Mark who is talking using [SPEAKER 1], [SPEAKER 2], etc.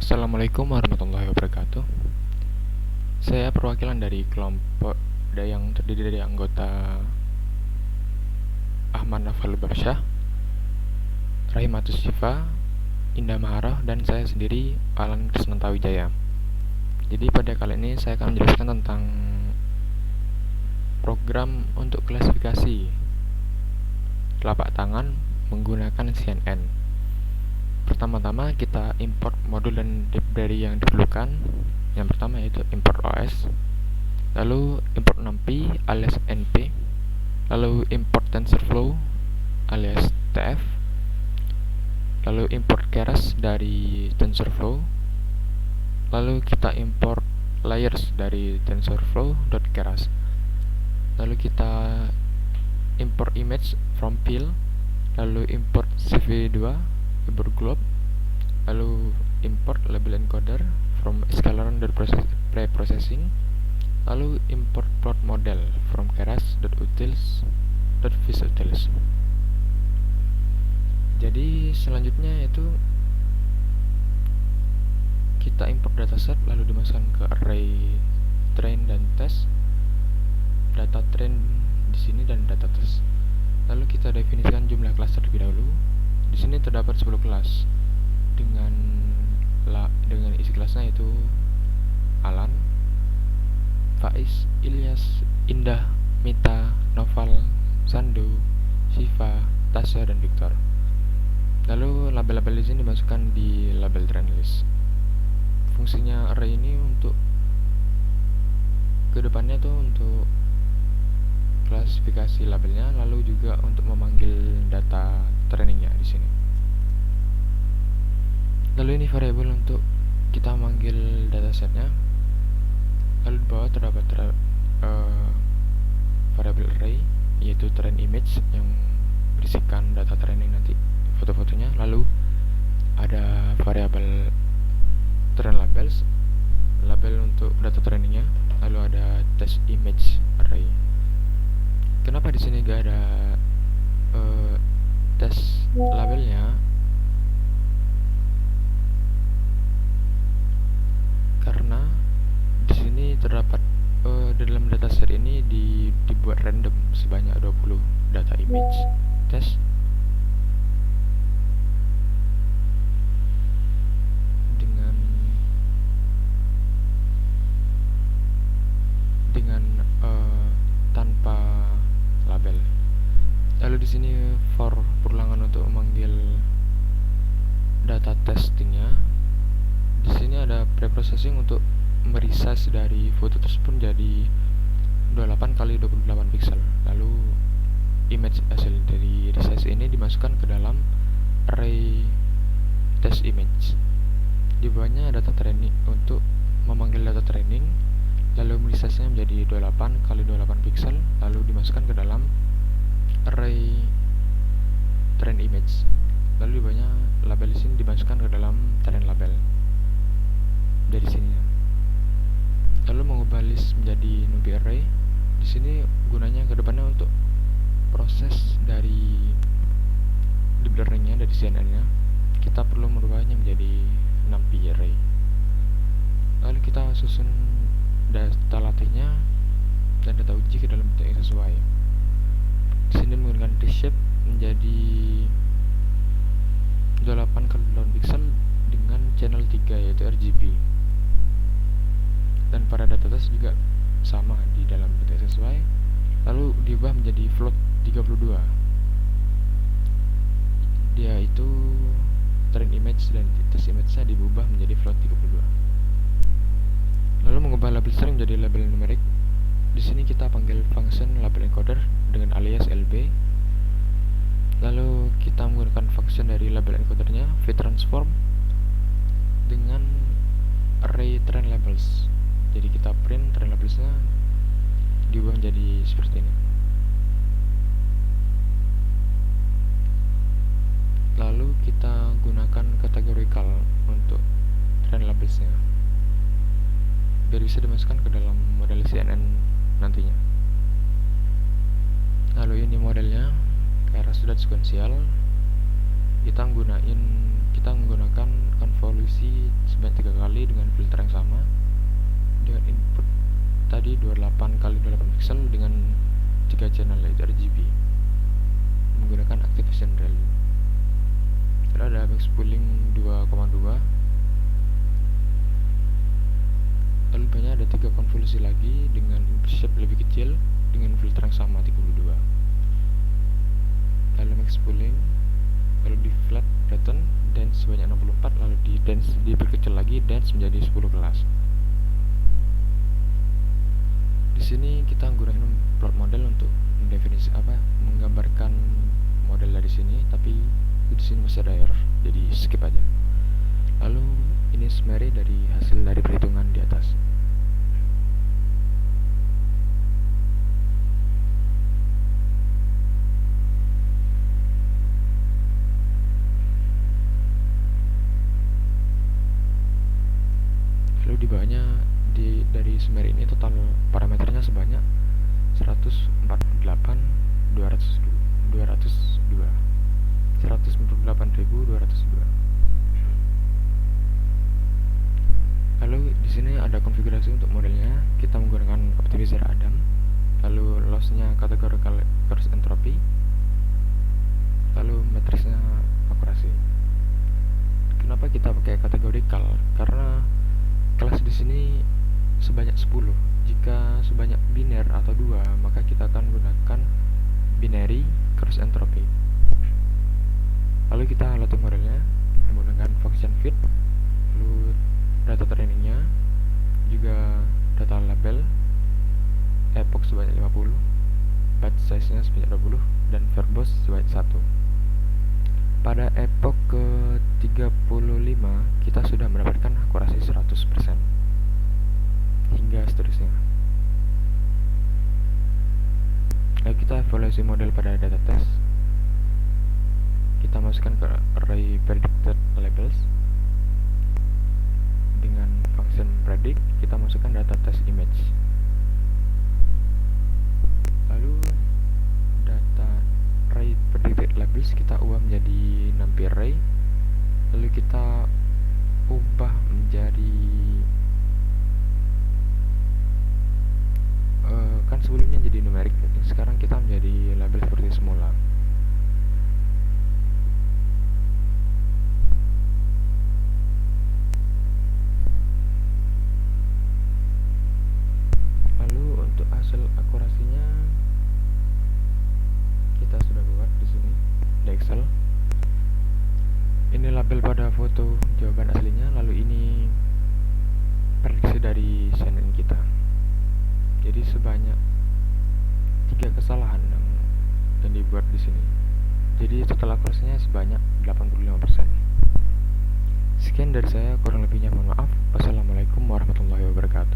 [SPEAKER 1] Assalamualaikum warahmatullahi wabarakatuh. Saya perwakilan dari kelompok yang terdiri dari anggota Ahmad Nafal Barsyah, Rahimatus Syifa, Indah Maharah, dan saya sendiri Alan Krisnanta Wijaya. Jadi pada kali ini saya akan menjelaskan tentang program untuk klasifikasi telapak tangan menggunakan CNN. Pertama-tama kita import modul dan library yang diperlukan. Yang pertama yaitu import OS, lalu import numpy alias np, lalu import TensorFlow alias tf, lalu import keras dari TensorFlow, lalu kita import layers dari TensorFlow.keras, lalu kita import image from fill, lalu import cv2 import globe, lalu import label encoder from Scalaron.preprocessing, lalu import plot model from keras.utils.visutils. Jadi selanjutnya itu kita import dataset lalu dimasukkan ke array train dan test, data train di sini dan data test. Lalu kita definisikan jumlah kelas terlebih dahulu. Di sini terdapat 10 kelas dengan isi kelasnya yaitu Alan, Faiz, Ilyas, Indah, Mita, Noval, Sandu, Syifa, Tasya, dan Victor. Lalu label-label di sini dimasukkan di label train list. Fungsinya array ini untuk kedepannya tuh untuk klasifikasi labelnya, lalu juga untuk memanggil data trainingnya di sini. Lalu ini variabel untuk kita manggil datasetnya. Lalu di bawah terdapat variabel array yaitu train image yang berisikan data training nanti foto-fotonya. Lalu ada variabel train labels, label untuk data trainingnya. Lalu ada test image array. Kenapa di sini gak ada test labelnya? Karena di sini terdapat dalam dataset ini dibuat random sebanyak 20 data image test dengan tanpa label. Lalu di sini for perulangan untuk memanggil data testingnya. Di sini ada preprocessing untuk meresize dari foto tersebut jadi 28 x 28 pixel. Lalu image hasil dari resize ini dimasukkan ke dalam array test image. Di bawahnya data training untuk memanggil data training, lalu meresize-nya menjadi 28 x 28 pixel, lalu dimasukkan ke dalam array train image. Lalu di bawahnya label di sini dimasukkan ke dalam train label dari sini. Lalu mengubah list menjadi numpy array. Di sini gunanya ke depannya untuk proses dari deep learning-nya, dari CNN-nya. Kita perlu merubahnya menjadi numpy array. Lalu kita susun data latihnya dan data uji ke dalam bentuk yang sesuai. Di sini menggunakan reshape menjadi 28 x 28 pixel dengan channel 3 yaitu RGB. Dan pada data test juga sama di dalam bentuk yang sesuai. Lalu diubah menjadi float 32. Dia itu train image dan test image-nya diubah menjadi float 32. Lalu mengubah label string menjadi label numerik. Di sini kita panggil function label encoder dengan alias lb. Lalu kita menggunakan function dari label encodernya vtransform dengan array train labels. Jadi kita print train labelsnya diubah menjadi seperti ini. Lalu kita gunakan categorical untuk train labelsnya biar bisa dimasukkan ke dalam model CNN nantinya. Lalu ini modelnya keras sudah sequential. Kita menggunakan konvolusi isi sebanyak 3 kali dengan filter yang sama, dengan input tadi 28 kali 28 pixel dengan 3 channel yaitu RGB menggunakan activation value. Terus ada max pooling 2,2. Lalu banyak ada 3 konvolusi lagi dengan shape lebih kecil dengan filter yang sama 32. Lalu max pooling, lalu di flat flatten dance sebanyak 64, lalu di dance diperkecil lagi, dance menjadi 10 kelas. Di sini kita menggunakan plot model untuk mendefinisi menggambarkan model dari sini, tapi di sini masih ada error, jadi skip aja. Lalu ini summary dari hasil dari perhitungan di atas. Lalu di bawahnya dari summary ini total parameternya sebanyak 148.202. Lalu di sini ada konfigurasi untuk modelnya. Kita menggunakan optimizer Adam. Lalu lossnya categorical cross entropy. Lalu matriksnya akurasi. Kenapa kita pakai categorical? Karena kelas di sini sebanyak 10. Jika sebanyak biner atau 2, maka kita akan gunakan binary cross entropy. Lalu kita latih modelnya menggunakan function fit, lalu data trainingnya, juga data label, epoch sebanyak 50, batch size nya sebanyak 20, dan verbose sebanyak 1. Pada epoch ke 35 kita sudah mendapatkan akurasi 100% hingga seterusnya. Lalu kita evaluasi model pada data test. Kita masukkan ke array predicted labels dengan function predict. Kita masukkan data test image. Lalu data array predicted labels kita ubah menjadi numpy array. Lalu kita ubah menjadi kan sebelumnya jadi numerik, sekarang kita menjadi label seperti semula. Lalu untuk hasil akurasinya kita sudah buat di sini di Excel. Ini label pada foto jawaban aslinya, lalu ini prediksi dari CNN kita. Jadi sebanyak 3 kesalahan yang dibuat di sini. Jadi total akurasinya sebanyak 85%. Sekian dari saya, kurang lebihnya mohon maaf. Wassalamualaikum warahmatullahi wabarakatuh.